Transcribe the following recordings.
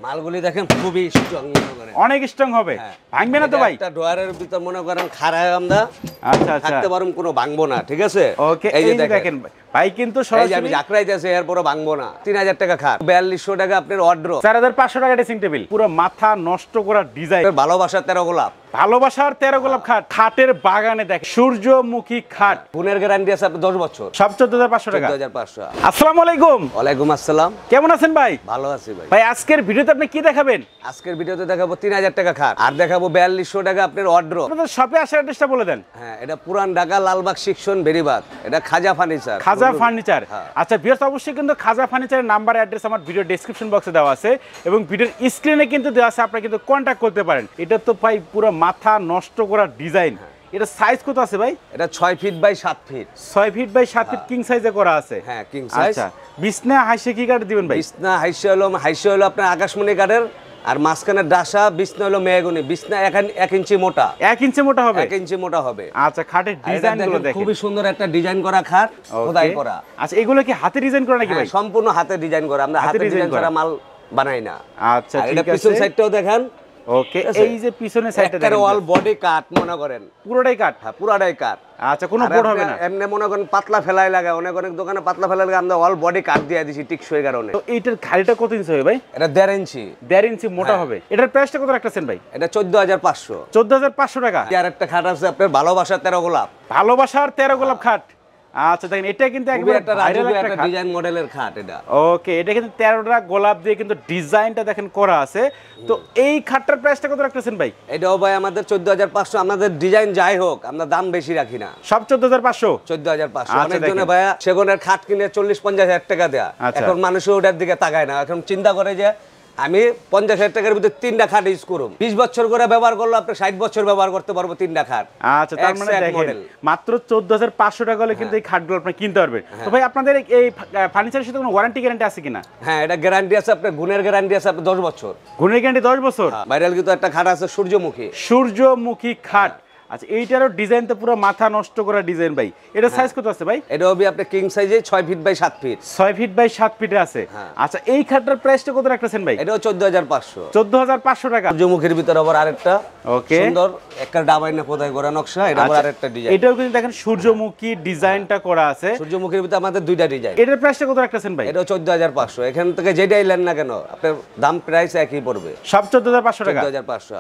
মালগুলি দেখেন খুবই স্ট্রং মনে করেন, অনেক স্ট্রং হবে, ভাঙবে না তো ভাই? একটা ডোয়ারের ভিতর মনে করেন খাড়ায় আমরা আচ্ছা আচ্ছা থাকতে পারুম, কোনো ভাঙবো না, ঠিক আছে? ওকে, এই যে দেখেন ভাই কিন্তু সরাসরি আমি জাকরাইতেছে এরপরও ভাঙবো না। 3000 টাকা খাট, 4200 টাকা আপনার অর্ডার, 4500 টাকা ড্রেসিং টেবিল, পুরো মাথা নষ্ট করা ডিজাইন, ভালোবাসার 13 গোলাপ, ভালোবাসার 13 গোলাপ খাট, খাটের বাগানে দেখেন সূর্যমুখী খাট, গুণের গ্যারান্টি আছে আপনার 10 বছর, সব 14500 টাকা। 14500। আসসালামু আলাইকুম। ওয়ালাইকুম আসসালাম, কেমন আছেন ভাই? ভালো আছি ভাই। ভাই আজকের ভিডিওতে আপনি কি দেখাবেন? আজকের ভিডিওতে দেখাবো 3000 টাকা খাট, আর দেখাবো 4200 টাকা আপনার অর্ডার। আপনাদের শপে আসার অ্যাড্রেসটা বলে দেন। হ্যাঁ, এটা পুরান ঢাকা লালবাগ সেকশন বেরিবাদ, এটা খাজা ফার্নিচার। খাজা ফার্নিচার, আচ্ছা ভিউয়ার্স, অবশ্যই কিন্তু খাজা ফার্নিচারের নাম্বার অ্যাড্রেস আমার ভিডিও ডেসক্রিপশন বক্সে দেওয়া আছে এবং ভিডিওর স্ক্রিনে কিন্তু দেওয়া আছে, আপনারা কিন্তু কন্টাক্ট করতে পারেন। এটা তো ভাই পুরো মাথা নষ্ট করা ডিজাইন। এটা সাইজ কত আছে ভাই? এটা 6 feet by 7 feet, 6 feet by 7 feet king সাইজে করা আছে। হ্যাঁ, কিং সাইজ। আচ্ছা, বিছনা হাইসে কি কাঠ দিবেন ভাই? বিছনা হাইসে হলো আপনার আকাশমণি কাঠের, আর মাঝখানে ডাসা বিছনা হলো মেহগনি। বিছনা 1 ইঞ্চি মোটা, 1 ইঞ্চি মোটা হবে, 1 ইঞ্চি মোটা হবে। আচ্ছা, খাটের ডিজাইনগুলো দেখেন, খুবই সুন্দর একটা ডিজাইন করা খাট, খোদাই করা। আচ্ছা, এগুলো কি হাতে ডিজাইন করা নাকি ভাই? সম্পূর্ণ হাতে ডিজাইন করা, আমরা হাতে ডিজাইন করা মাল বানাই না। আচ্ছা, ঠিক এটা আছে। পিছন সাইডটাও দেখেন। ওকে, এই যে পিছনের সাইডটা দেখেন, অল বডি কাট মনে করেন, পুরোটাই কাট। হ্যাঁ, পুরোটাই কাট। আচ্ছা, কোনো বোর্ড হবে না? এমনি মনে করেন পাতলা ফেলাই লাগে, অনেক দোকানে পাতলা ফেলাই লাগে, আমরা অল বডি কাট দিয়ে দিছি টিকসই কারণে। তো এইটার খালিটা কত ইঞ্চি হবে ভাই? এটা 1.5 ইঞ্চি, 1.5 ইঞ্চি মোটা হবে। এটার প্রাইসটা কত রাখতেছেন ভাই? এটা 14500। 14500 টাকা। আর একটা খাট আছে আপনার ভালোবাসার 13 গোলাপ, ভালোবাসার 13 গোলাপ খাট। আচ্ছা, দেখেন এটা কিন্তু একবার একটা রাজকীয় একটা ডিজাইন মডেলের খাট এটা। ওকে, এটা কিন্তু 13টা গোলাপ দিয়ে কিন্তু ডিজাইনটা দেখেন করা আছে। তো এই খাটটার প্রাইসটা কত রাখতেছেন ভাই? এটাও ভাই আমাদের 14500। আমাদের ডিজাইন যাই হোক, আমরা দাম বেশি রাখি না, সব 14500। 14500। অনেকজনে ভাইয়া সেগুনের খাট কিনে 40-50 টাকা দেয়া, এখন মানুষ ওটার দিকে তাকায় না, এখন চিন্তা করে যে আমি 50,000 টাকার ভিতরে 3টা খাট ইউজ করুম, 20 বছর করে ব্যবহার করলে আপনি 60 বছর ব্যবহার করতে পারবো 3টা খাট। আচ্ছা, তার মানে দেখেন মাত্র 14500 টাকা হলে কিন্তু এই খাটগুলো আপনি কিনতে পারবেন। তো ভাই আপনাদের এই ফার্নিচারের সাথে কোনো ওয়ারেন্টি গ্যারান্টি আছে কিনা? হ্যাঁ, এটা গ্যারান্টি আছে, আপনার গুণের গ্যারান্টি আছে আপনার 10 বছর। গুণের গ্যারান্টি 10 বছর। ভাইরাল কিন্তু একটা খাট আছে সূর্যমুখী খাট। আচ্ছা, এইটারও ডিজাইন তো পুরো মাথা নষ্ট করা ডিজাইন ভাই। এটা সাইজ কত আছে ভাই? এটা হবে আপনি কিং সাইজে 6 feet by 7 feet, 6 feet by 7 ফিটে আছে। আচ্ছা, এই খাটটার প্রাইসটা কত রাখতেছেন ভাই? এটাও 14500। 14500 টাকা। সূর্যমুখীর ভিতর আবার আরেকটা ওকে সুন্দর একটা ডাবাইনা খোদাই করা নকশা, এটা আবার আরেকটা ডিজাইন। এটাও কিন্তু দেখেন সূর্যমুখী ডিজাইনটা করা আছে। সূর্যমুখীর ভিতর আমাদের দুইটা ডিজাইন। এটার প্রাইসটা কত রাখতেছেন ভাই? এটাও 14500। এখান থেকে যেটাই নেন না কেন আপনার দাম প্রাইস একই পড়বে, সব 14500 টাকা। 14500।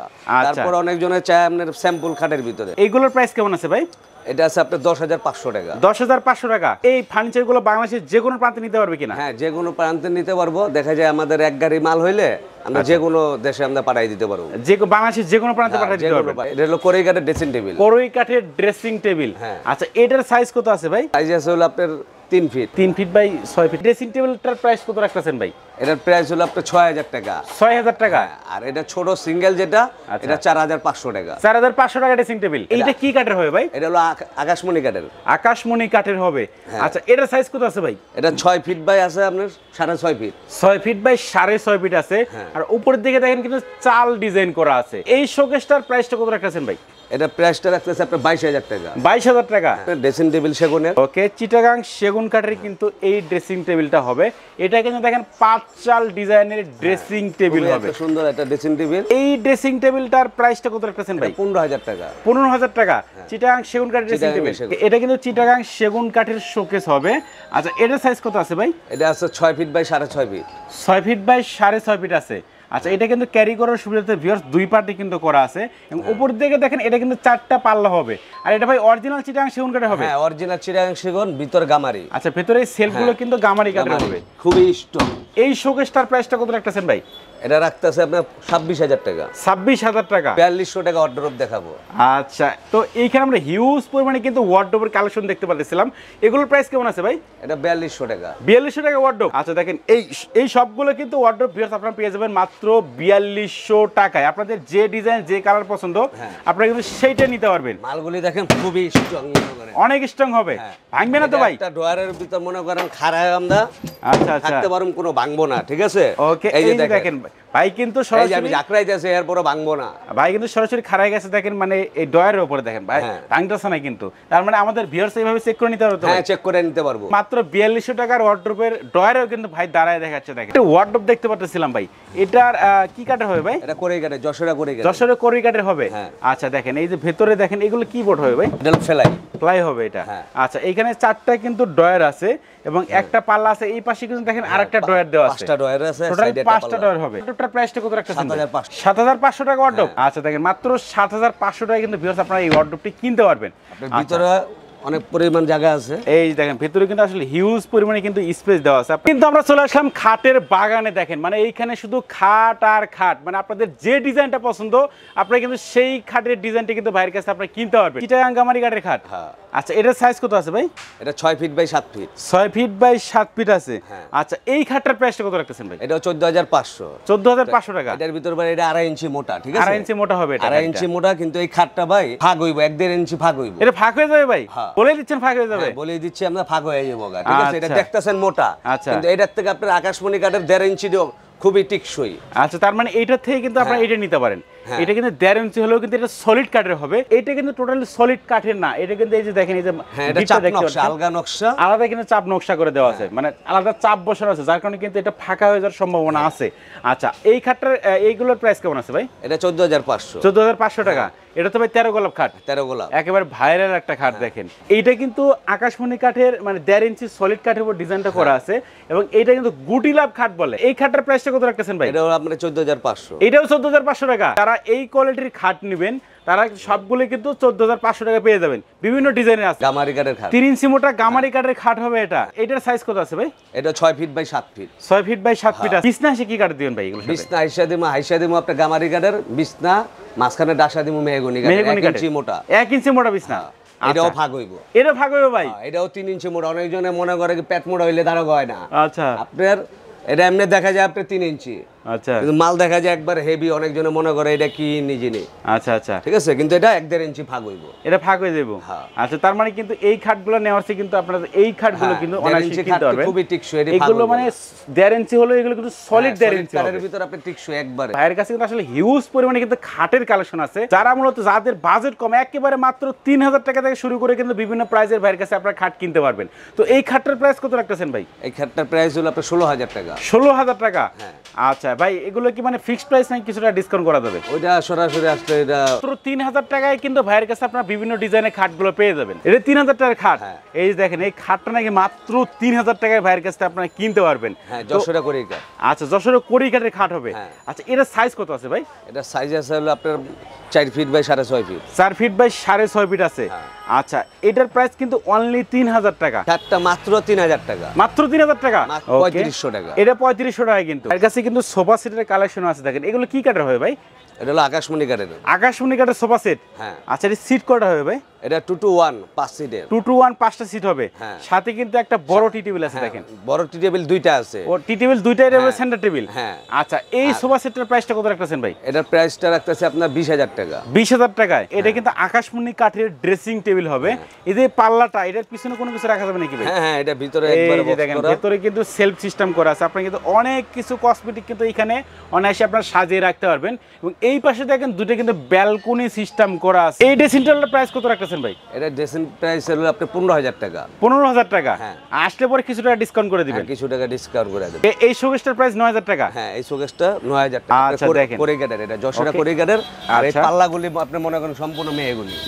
তারপর অনেকজনে চায় আপনার স্যাম্পল খাটের ভিতরে। এইগুলোর প্রাইস কেমন আছে ভাই? এটা আছে আপনার 10500 টাকা। 10500 টাকা। এই ফার্নিচার গুলো বাংলাদেশের যে কোনো প্রান্তে নিতে পারবে কিনা? হ্যাঁ, যে কোনো প্রান্তে নিতে পারবো। দেখা যায় আমাদের এক গাড়ি মাল হইলে আমরা যে কোনো দেশে আমরা পাঠাই দিতে পারবো, বাংলাদেশের যে কোনো প্রান্তে পাঠাই দিতে পারবো। এটা হলো কোরই কাঠের ড্রেসিং টেবিল, কোরই কাঠের ড্রেসিং টেবিল। আচ্ছা, এটার সাইজ কত আছে ভাই? সাইজ আছে হলো আপনার 3 feet, 3 feet by 6 feet. Dressing টেবিলটার প্রাইস কত রাখতেছেন ভাই? এটার প্রাইস হলো আপনার 6000 টাকা। 6000 টাকা। আর এটা ছোট সিঙ্গেল যেটা, এটা 4500 টাকা। 4500 টাকা ড্রেসিং টেবিল। এইটা কি কাঠের হবে ভাই? এটা হলো আকাশমণি কাঠের। আকাশমণি কাঠের হবে। আচ্ছা, এটার সাইজ কত আছে ভাই? এটা 6 ফিট বাই আছে আপনার 6.5 ফিট, 6 ফিট বাই 6.5 ফিট আছে। আর উপরের দিকে দেখেন কিন্তু চাল ডিজাইন করা আছে। এই শোকেসটার প্রাইসটা কত রাখতেছেন ভাই? এটা প্রাইসটা রাখতেছে আপনার 22000 টাকা। 22000 টাকা। ড্রেসিং টেবিল সেগুনের। ওকে, চিটাগাং সেগুন কাঠের কিন্তু এই ড্রেসিং টেবিলটা হবে। এটা কিন্তু দেখেন 5 চাল ডিজাইনের ড্রেসিং টেবিল হবে, সুন্দর একটা ড্রেসিং টেবিল। এই ড্রেসিং টেবিলটার প্রাইসটা কত রাখতেছেন ভাই? 15000 টাকা। 15000 টাকা। চিটাগাং সেগুন কাঠের ড্রেসিং টেবিল। এটা কিন্তু চিটাগাং সেগুন কাঠের শোকেস হবে। আচ্ছা, এটার সাইজ কত আছে ভাই? এটা আছে 6 feet by 6.5 feet, 6 feet by 6.5 feet আছে। আচ্ছা, এটা কিন্তু ক্যারি করার সুবিধাতে ভিউয়ার্স দুই পার্টি কিন্তু করা আছে এবং উপর দিকে দেখেন এটা কিন্তু 4টা পাল্লা হবে। আর এটা ভাই অরিজিনাল চিটাগাং সেগুন কাঠের হবে। হ্যাঁ, অরিজিনাল চিটাগাং সেগুন, ভিতর গামারি। আচ্ছা, ভেতরে এই সেলফগুলো কিন্তু গামারি কাঠের হবে, খুবই স্ট্রং। এই শোকেসটার প্রাইসটা কত রাখতেছেন ভাই? এটা রাখতেছে আপনার 26000 টাকা। 26000 টাকা। 4200 টাকা অর্ডার দেখাবো। আচ্ছা, তো এইখানে আমরা হিউজ পরিমাণে কিন্তু ওয়ার্ডরোবের কালেকশন দেখতে পাচ্ছিলাম। এগুলোর প্রাইস কেমন আছে ভাই? এটা 4200 টাকা। 4200 টাকা ওয়ার্ডরোব। আচ্ছা, দেখেন এই সবগুলো কিন্তু ওয়ার্ডরোব ভিউয়ার্স আপনারা পেয়ে যাবেন মাত্র 4200 টাকায়। আপনাদের যে ডিজাইন যে কালার পছন্দ আপনারা কিন্তু সেইটা নিতে পারবেন। মালগুলি দেখেন খুবই স্ট্রং মনে করেন, অনেক স্ট্রং হবে, ভাঙবে না তো ভাই? একটা ডোয়ারের ভিতর মনে করেন খাড়ায় আমরা আচ্ছা আচ্ছা থাকতে পারুম, কোনো ভাঙবো না, ঠিক আছে? ওকে, এই যে দেখেন ভাই কিন্তু আমি সরাসরি জাকরাইতেছে এরপরে ভাঙবো না। ভাই কিন্তু সরাসরি খাড়াই গেছে দেখেন, মানে এই ডয়ারের উপরে দেখেন ভাই ভাঙতেছে না কিন্তু, তার মানে আমাদের ভিউয়ার্স এইভাবে চেক করে নিতে পারবে। হ্যাঁ চেক করে নিতে পারবো। মাত্র 4200 টাকার ওয়ার্ডরোবের ডয়ারেও কিন্তু ভাই দাঁড়ায় দেখাচ্ছে দেখেন। একটা ওয়ার্ডরোব দেখতে পাচ্ছিলাম ভাই, এটার কি কাঠের হবে ভাই? এটা কোরিই কাঠের, যশোরের কোরিই কাঠের হবে। আচ্ছা দেখেন এই যে ভেতরে দেখেন এগুলো কি বোর্ড হবে ভাই? এটা ফ্লাই হবে এটা। আচ্ছা এইখানে 4টা কিন্তু ডয়ার আছে এবং একটা পাল্লা আছে, এই পাশে কিন্তু দেখেন আরেকটা ডয়ার দেওয়া আছে, 5টা ডয়ার আছে, টোটাল 5টা ডয়ার হবে। টোটাল প্রাইসটা কত রাখতেছেন? 7500 টাকা ওয়ার্ডরোব। আচ্ছা দেখেন মাত্র 7500 টাকায় কিন্তু ভিউয়ার্স আপনারা এই ওয়ার্ডরোবটি কিনতে পারবেন। ভিতরে অনেক পরিমাণ জায়গা আছে, এই দেখেন ভেতরে কিন্তু আসলে হিউজ পরিমাণে কিন্তু স্পেস দেওয়া আছে। কিন্তু আমরা চলে আসলাম খাটের বাগানে। দেখেন মানে এইখানে শুধু খাট আর খাট, মানে আপনাদের যে ডিজাইনটা পছন্দ আপনারা কিন্তু সেই খাটের ডিজাইনটা কিন্তু বাইরের কাছে আপনারা কিনতে পারবেন। এটা আঙ্গামারি কাঠের খাট। আচ্ছা এটার সাইজ কত আছে ভাই? এটা 6 feet by 7 feet. 6 feet by 7 feet আছে। আচ্ছা এই খাটটার প্রাইসটা কত রাখতেছেন ভাই? এটা 14500। 14500 টাকা। এটার ভিতর ভাই এটা 2.5 ইঞ্চি মোটা, ঠিক আছে? 2.5 ইঞ্চি মোটা হবে এটা। 2.5 ইঞ্চি মোটা, কিন্তু এই খাটটা ভাই ভাগ হইব, 1.5 ইঞ্চি ভাগ হইব। এটা ভাগ হয়ে যাবে ভাই? বলে দিচ্ছেন ভাগ হয়ে যাবে? বলে দিচ্ছি আমরা, ভাগ হয়ে যাবো, ঠিক আছে? এটা দেখতেছেন মোটা, কিন্তু এটার থেকে আপনার আকাশমণি কাঠের 1.5 ইঞ্চি দিও খুবই টিকসই। আচ্ছা তার মানে এইটার থেকে কিন্তু আপনারা এটা নিতে পারেন। এটা কিন্তু 1.5 ইঞ্চি হলেও কিন্তু এটা সলিড কাঠের হবে। এটা কিন্তু টোটালি সলিড কাঠের না, এটা কিন্তু এই যে দেখেন এই যে এটা চাপ নকশা, আলগা নকশা, আলাদা কিন্তু চাপ নকশা করে দেওয়া আছে, মানে আলাদা চাপ বসানো আছে, যার কারণে কিন্তু এটা ফাঁকা হয়ে যাওয়ার সম্ভাবনা আছে। আচ্ছা এই খাটটার এইগুলোর প্রাইস কেমন আছে ভাই? এটা 14500। 14500 টাকা। এটা তো ভাই 13 গোলাপ খাট। 13 গোলাপ একেবারে ভাইরাল একটা খাট। দেখেন এইটা কিন্তু আকাশমণি কাঠের, মানে 1.5 ইঞ্চি সলিড কাঠের উপর ডিজাইনটা করা আছে এবং এইটা কিন্তু গুটি লাভ খাট বলে। এই খাটটার প্রাইসটা কত রাখতেছেন ভাই? এটাও আপনার 14500। এটাও 14500 টাকা। যারা এই কোয়ালিটির খাট নেবেন তারা সবগুলো কিন্তু 14500 টাকা পেয়ে যাবেন। বিভিন্ন ডিজাইনের আছে। গামারি কাঠের খাট, 3 ইঞ্চি মোটা গামারি কাঠের খাট হবে এটা। এটার সাইজ কত আছে ভাই? এটা 6 feet by 7 feet. 6 feet by 7 feet আছে। বিছনা এসে কি কাঠ দিবেন ভাই এগুলো? বিছনা হাইসা দিমু আপনার গামারি কাঠের বিছনা, মাঝখানে ডাসা দিমু মেহগনি কাঠের 1 ইঞ্চি মোটা। 1 ইঞ্চি মোটা বিছনা। এটাও ভাগ হইব। এটা ভাগ হইব ভাই? এটাও 3 ইঞ্চি মোটা। অনেকজনে মনে করে কি পেট মোটা হইলে দাঁড়া হয় না। আচ্ছা আপনার এটা এমনি দেখা যায় আপনার 3 ইঞ্চি। আচ্ছা কিন্তু মাল দেখা যায় একবার হেভি, অনেকজনে মনে করে এটা কি নিজে নেই। আচ্ছা আচ্ছা ঠিক আছে, কিন্তু এটা 1.5 ইঞ্চি ভাগ হইব। এটা ভাগ হয়ে যাবে। আচ্ছা তার মানে কিন্তু এই খাটগুলো নেওয়ার চেয়ে কিন্তু আপনারা এই খাটগুলো কিন্তু অনায়াসে কিনতে পারবেন। খুবই টিকসই। এগুলো মানে 1.5 ইঞ্চি হলো, এগুলো কিন্তু সলিড 1.5 ইঞ্চি কাঠের ভিতর আপনি টিকসই একবারে। ভাইয়ের কাছে কিন্তু আসলে হিউজ পরিমাণে কিন্তু খাটের কালেকশন আছে। যারা মূলত যাদের বাজেট কম, একেবারে মাত্র 3000 টাকা থেকে শুরু করে কিন্তু বিভিন্ন প্রাইসের ভাইয়ের কাছে আপনারা খাট কিনতে পারবেন। তো এই খাটটার প্রাইস কত রাখতেছেন ভাই? এই খাটটার প্রাইস হলো আপনার 16000 টাকা। 16000 টাকা। আচ্ছা ভাই এগুলো কি মানে ফিক্সড প্রাইস নাকি কিছুটা ডিসকাউন্ট করা যাবে? ওইটা সরাসরি আসলে এটা মাত্র 3000 টাকায় কিন্তু ভাইয়ের কাছে আপনারা বিভিন্ন ডিজাইনের খাটগুলো পেয়ে যাবেন। এটা 3000 টাকার খাট। এই যে দেখেন এই খাটটা নাকি মাত্র 3000 টাকায় ভাইয়ের কাছে আপনারা কিনতে পারবেন। হ্যাঁ যশোরে কোরিই কাঠ। আচ্ছা যশোরে কোরিই কাঠের খাট হবে। আচ্ছা এটার সাইজ কত আছে ভাই? এটা সাইজ আছে হলো আপনার 4 feet by 6.5 feet. 4 feet by 6.5 feet আছে। আচ্ছা এটার প্রাইস কিন্তু অনলি 3000 টাকা। খাটটা মাত্র 3000 টাকা। মাত্র 3000 টাকা। 3500 টাকা। এটা 3500 টাকা। কিন্তু এর কাছে কিন্তু সোফা সেটের কালেকশন আছে। দেখেন এগুলো কি কাঠের হবে ভাই? এটা হলো আকাশমণি কাঠের। আকাশমণি কাঠের সোফা সেট। আচ্ছা এটা সিট কয়টা হবে ভাই? এটা 2 to 1 5 সিটের। 2 to 1 5টা সিট হবে। সাথে কিন্তু একটা বড় টি টেবিল আছে। দেখেন বড় টি টেবিল দুইটা আছে। ও টি টেবিল দুইটাই রয়েছে, সেন্টার টেবিল। আচ্ছা এই সোফা সেটের প্রাইসটা কত রাখতেছেন ভাই? এটার প্রাইসটা রাখতেছে আপনার 20000 টাকা। 20000 টাকায় এটা কিন্তু আকাশমণি কাঠের ড্রেসিং টেবিল হবে। এই যে পাল্লাটা, এটার পিছনে কোনো কিছু রাখা যাবে নাকি ভাই? হ্যাঁ এটা ভিতরে একবারে বক্স দেখেন করা। ভিতরে কিন্তু সেলফ সিস্টেম করা আছে। আপনি কিন্তু অনেক কিছু কসমেটিক কিন্তু এখানে অনায়াসে আপনারা সাজিয়ে রাখতে পারবেন। এবং এই পাশে দেখেন দুটো কিন্তু ব্যালকনি সিস্টেম করা আছে। এই ড্রেসিং টেবিলের প্রাইস কত রাখতেছেন ভাই? এটা ড্রেসিং প্রাইস হলো আপনার 15000 টাকা। 15000 টাকা। আসলে পরে কিছু টাকা ডিসকাউন্ট করে দিবেন। কিছু টাকা ডিসকাউন্ট করে দেব। এই শোকেসটার প্রাইস 9000 টাকা। হ্যাঁ এই শোকেসটা 9000 টাকা। আচ্ছা দেখেন কোরিই কাঠের, এটা যশোরে কোরিই কাঠের। আর এই পাল্লাগুলি আপনি মনে করেন সম্পূর্ণ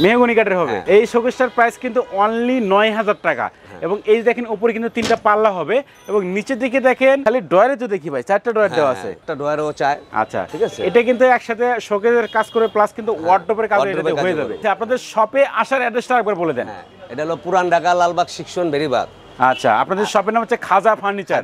মেহগনি কাঠের হবে। এই শোকেসটার প্রাইস কিন্তু অনলি 9000 টাকা। এবং এই দেখেন উপরে কিন্তু 3টা পাল্লা হবে এবং নিচের দিকে দেখেন খালি ডয়ারে তো দেখি ভাই 4টা ডয়ার দেওয়া আছে। একটা ডয়ারও চাই। আচ্ছা ঠিক আছে, এটা কিন্তু একসাথে শোকেসের কাজ করে প্লাস কিন্তু ওয়ার্ডরোবের কাজ এটাতে হয়ে যাবে। আপনাদের শপে আসার অ্যাড্রেসটা একবার বলে দেন। এটা হলো পুরান ঢাকা লালবাগ সেকশন বেরিবাগ। আচ্ছা আপনাদের শপের নাম হচ্ছে খাজা ফার্নিচার।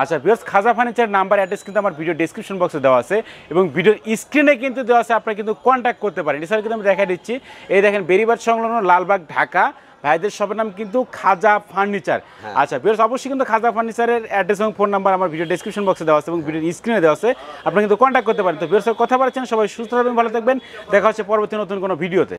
আচ্ছা ভিউয়ার্স খাজা ফার্নিচার নাম্বার অ্যাড্রেস কিন্তু আমার ভিডিও ডেসক্রিপশন বক্সে দেওয়া আছে এবং ভিডিওর স্ক্রিনে কিন্তু দেওয়া আছে, আপনারা কিন্তু কন্ট্যাক্ট করতে পারেন। এছাড়া কিন্তু আমি দেখা দিচ্ছি এই দেখেন বেরিবাগ সংলগ্ন লালবাগ ঢাকা ভাইদের শপের নাম কিন্তু খাজা ফার্নিচার। আচ্ছা ভিউয়ার্স অবশ্যই কিন্তু খাজা ফার্নিচারের অ্যাড্রেস এবং ফোন নাম্বার আমার ভিডিও ডেসক্রিপশন বক্সে দেওয়া আছে এবং ভিডিওর স্ক্রিনে দেওয়া আছে, আপনারা কিন্তু কন্ট্যাক্ট করতে পারেন। তো ভিউয়ার্স কথা বলছেন, সবাই সুস্থ থাকবেন, ভালো থাকবেন, দেখা হচ্ছে পরবর্তী নতুন কোনো ভিডিওতে।